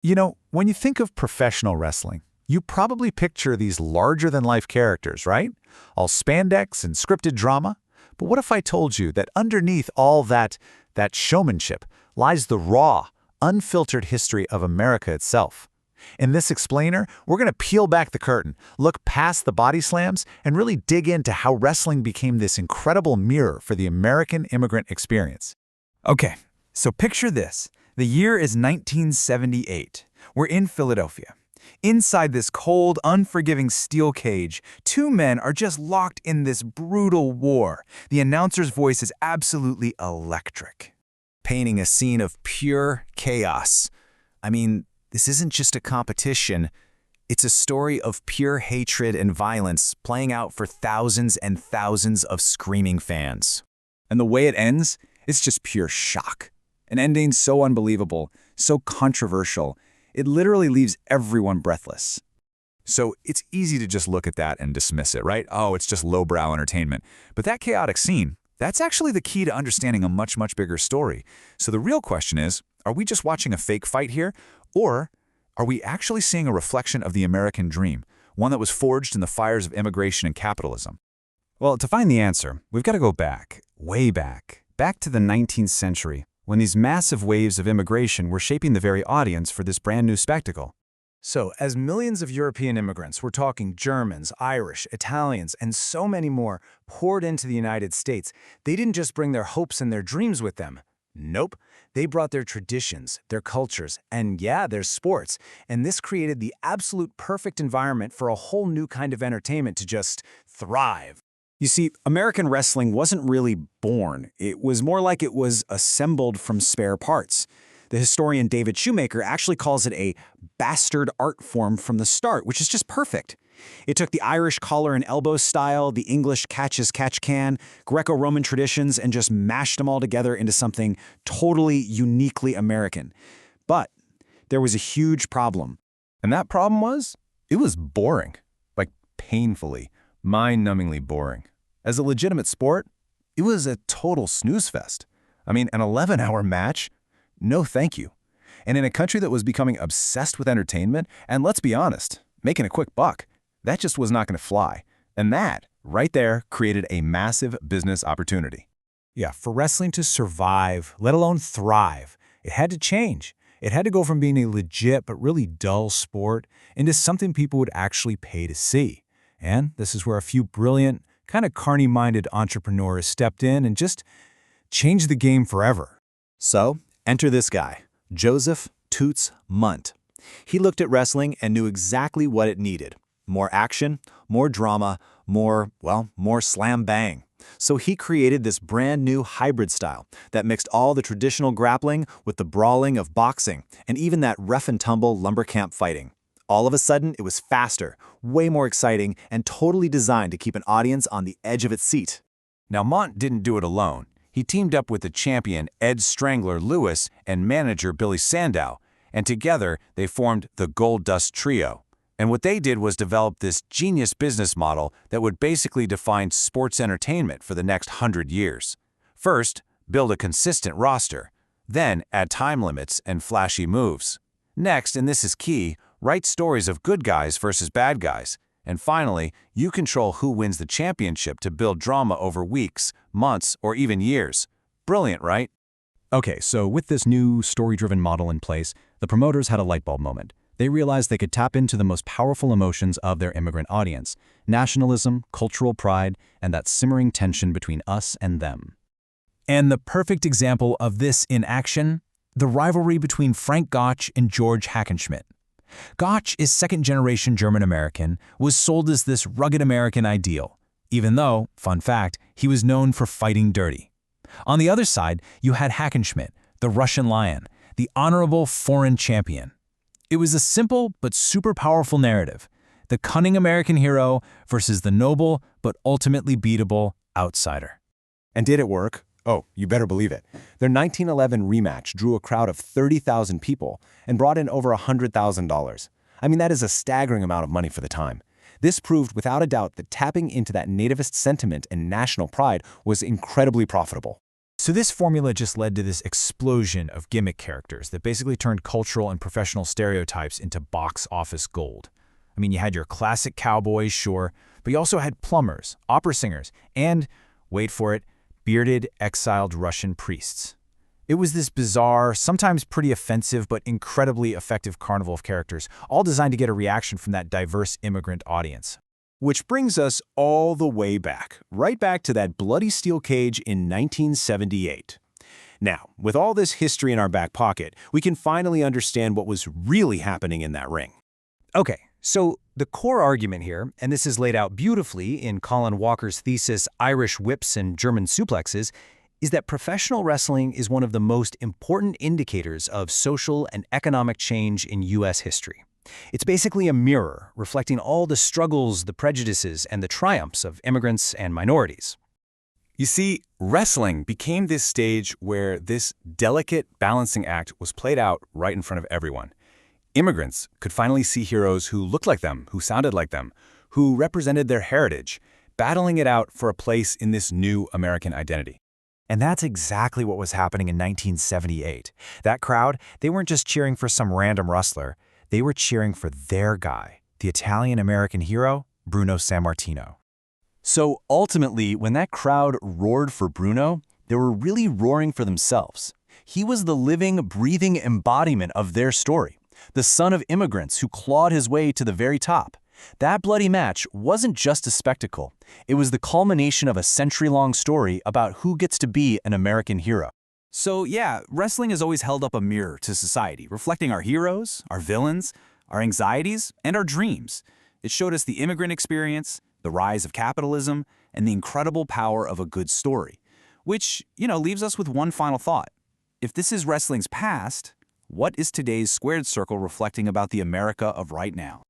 When you think of professional wrestling, you probably picture these larger-than-life characters, right? All spandex and scripted drama. But what if I told you that underneath all that showmanship lies the raw, unfiltered history of America itself? In this explainer, we're going to peel back the curtain, look past the body slams, and really dig into how wrestling became this incredible mirror for the American immigrant experience. Okay, so picture this. The year is 1978. We're in Philadelphia. Inside this cold, unforgiving steel cage, two men are just locked in this brutal war. The announcer's voice is absolutely electric, Painting a scene of pure chaos. This isn't just a competition. It's a story of pure hatred and violence playing out for thousands and thousands of screaming fans. And the way it ends, it's just pure shock. An ending so unbelievable, so controversial, it literally leaves everyone breathless. So it's easy to just look at that and dismiss it, right? Oh, it's just lowbrow entertainment. But that chaotic scene, that's actually the key to understanding a much, much bigger story. So the real question is, are we just watching a fake fight here? Or are we actually seeing a reflection of the American dream, one that was forged in the fires of immigration and capitalism? Well, to find the answer, we've got to go back, way back to the 19th century, when these massive waves of immigration were shaping the very audience for this brand new spectacle. So, as millions of European immigrants, we're talking Germans, Irish, Italians, and so many more, poured into the United States, they didn't just bring their hopes and their dreams with them. Nope. They brought their traditions, their cultures, and yeah, their sports. And this created the absolute perfect environment for a whole new kind of entertainment to just thrive. You see, American wrestling wasn't really born. It was more like it was assembled from spare parts. The historian David Shoemaker actually calls it a bastard art form from the start, which is just perfect. It took the Irish collar and elbow style, the English catch-as-catch-can, Greco-Roman traditions, and just mashed them all together into something totally uniquely American. But there was a huge problem. And that problem was, it was boring. Like painfully, mind-numbingly boring. As a legitimate sport, it was a total snooze fest. An 11-hour match? No thank you. And in a country that was becoming obsessed with entertainment, and let's be honest, making a quick buck, that just was not going to fly. And that, right there, created a massive business opportunity. Yeah, for wrestling to survive, let alone thrive, it had to change. It had to go from being a legit but really dull sport into something people would actually pay to see. And this is where a few brilliant, kind of carny-minded entrepreneurs stepped in and just changed the game forever. So, enter this guy, Joseph Toots Munt. He looked at wrestling and knew exactly what it needed. More action, more drama, more slam bang. So he created this brand new hybrid style that mixed all the traditional grappling with the brawling of boxing and even that rough and tumble lumbercamp fighting. All of a sudden, it was faster, way more exciting, and totally designed to keep an audience on the edge of its seat. Now, Mont didn't do it alone. He teamed up with the champion Ed Strangler Lewis and manager Billy Sandow, and together they formed the Gold Dust Trio. And what they did was develop this genius business model that would basically define sports entertainment for the next 100 years. First, build a consistent roster. Then, add time limits and flashy moves. Next, and this is key, write stories of good guys versus bad guys. And finally, you control who wins the championship to build drama over weeks, months, or even years. Brilliant, right? Okay, so with this new story-driven model in place, the promoters had a light bulb moment. They realized they could tap into the most powerful emotions of their immigrant audience: nationalism, cultural pride, and that simmering tension between us and them. And the perfect example of this in action, the rivalry between Frank Gotch and George Hackenschmidt. Gotch is second-generation German-American, was sold as this rugged American ideal, even though, fun fact, he was known for fighting dirty. On the other side, you had Hackenschmidt, the Russian lion, the honorable foreign champion. It was a simple but super powerful narrative, the cunning American hero versus the noble but ultimately beatable outsider. And did it work? Oh, you better believe it. Their 1911 rematch drew a crowd of 30,000 people and brought in over $100,000. That is a staggering amount of money for the time. This proved without a doubt that tapping into that nativist sentiment and national pride was incredibly profitable. So this formula just led to this explosion of gimmick characters that basically turned cultural and professional stereotypes into box office gold. I mean, you had your classic cowboys, sure, but you also had plumbers, opera singers, and, wait for it, bearded, exiled Russian priests. It was this bizarre, sometimes pretty offensive, but incredibly effective carnival of characters, all designed to get a reaction from that diverse immigrant audience. Which brings us all the way back, right back to that bloody steel cage in 1978. Now, with all this history in our back pocket, we can finally understand what was really happening in that ring. Okay, so the core argument here, and this is laid out beautifully in Colin Walker's thesis Irish Whips and German Suplexes, is that professional wrestling is one of the most important indicators of social and economic change in U.S. history. It's basically a mirror reflecting all the struggles, the prejudices, and the triumphs of immigrants and minorities. You see, wrestling became this stage where this delicate balancing act was played out right in front of everyone. Immigrants could finally see heroes who looked like them, who sounded like them, who represented their heritage, battling it out for a place in this new American identity. And that's exactly what was happening in 1978. That crowd, they weren't just cheering for some random wrestler. They were cheering for their guy, the Italian-American hero, Bruno Sammartino. So ultimately, when that crowd roared for Bruno, they were really roaring for themselves. He was the living, breathing embodiment of their story, the son of immigrants who clawed his way to the very top. That bloody match wasn't just a spectacle. It was the culmination of a century-long story about who gets to be an American hero. So yeah, wrestling has always held up a mirror to society, reflecting our heroes, our villains, our anxieties, and our dreams. It showed us the immigrant experience, the rise of capitalism, and the incredible power of a good story. Which, leaves us with one final thought. If this is wrestling's past, what is today's squared circle reflecting about the America of right now?